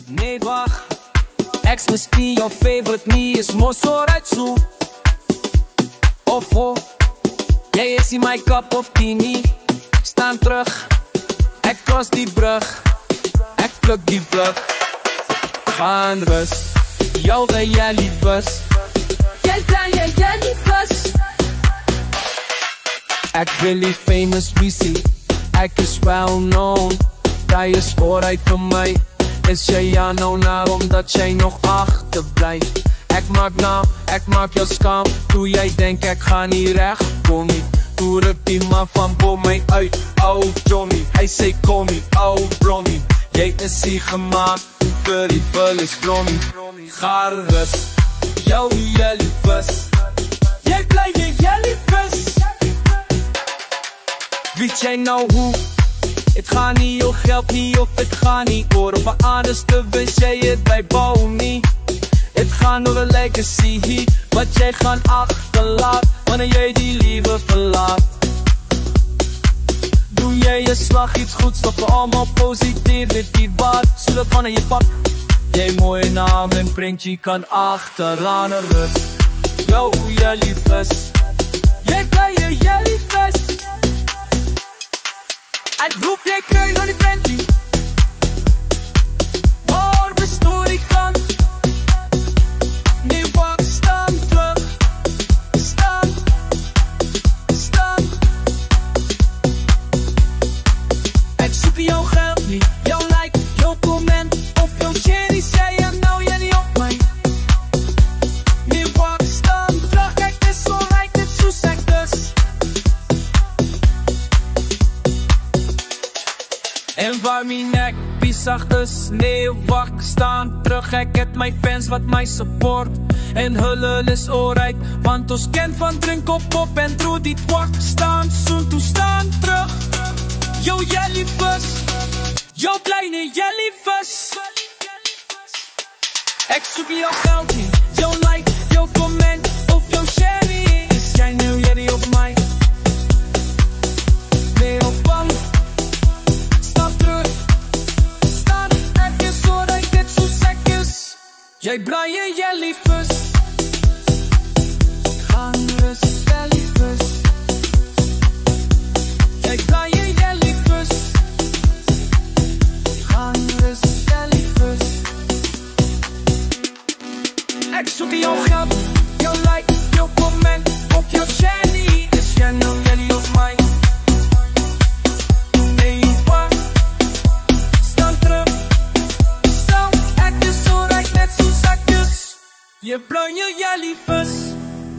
Nee wacht, ex misschien jouw favorite nie is Mosoratsu. Of ho, jij is in my cup of tea nie. Staan terug, ek cross die brug, ek pluk die vlug. Gaan rus, jou wil jy lief is. Jy lief is. Ek wil die famous weesie, ek is well known. Jy is vooruit vir my, is jy ja nou naar omdat jy nog achterblijf. Ek maak naam, ek maak jou skam, toe jy denk ek ga nie recht kom nie. Toe ruk die man van bo my uit, ou Johnny, hy sê kom nie, ou Bronnie. Jy is hier gemaakt, vir die vul is Bronnie. Ga rus, jou jellyvis. Jy bly jy jellyvis. Weet jy nou hoe? Het gaat nie oor geld nie, of het gaat nie oor of wat anders te wens jy het by bou nie. Het gaan oor 'n legacy hier, wat jy gaan achterlaat, wanneer jy die liewe verlaat. Doe jy 'n slag iets goeds, of vir allemaal positief met die waard, sodat wanneer jy pak, jy mooie naam en prentjie kan achteraan 'n rus. Jou jellyvis, jy bly jy jellyvis. Ek roep jy kry na die prentjie, waar bestoor die kant. Nee wacht, staan terug, staan. Ek soek jou geld nie, jou like, jou comment, of jou cherry, sê jy nou jy nie op my. Nee wacht, staan terug, ek is so rijk, net soos ek dus. En waar my nek pisag is, nee wacht, staan terug. Ek het my fans wat my support, en hulle is alright, want ons ken van drink op pop en droe die twak. Staan soen toe, staan terug. Jou jellyvis, jou kleine jellyvis. Ek soek jou geld nie, jou like, jou comment, of jou sherry. Is jy nou jy op my? Nee op bang. Jy bly jy jellyvis. Gaan rus jellyvis. Jy bly jy jellyvis. Gaan rus jellyvis. Ek soek jou geld, jou like, jou comment, of jou sherry. Is jy nou jelly of my? Nee wacht, staan terug. Staan, ek is so rijk net so. Je bly je jellyvis,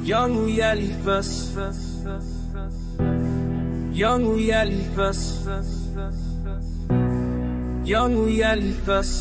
young jellyvis, young jellyvis, young jellyvis.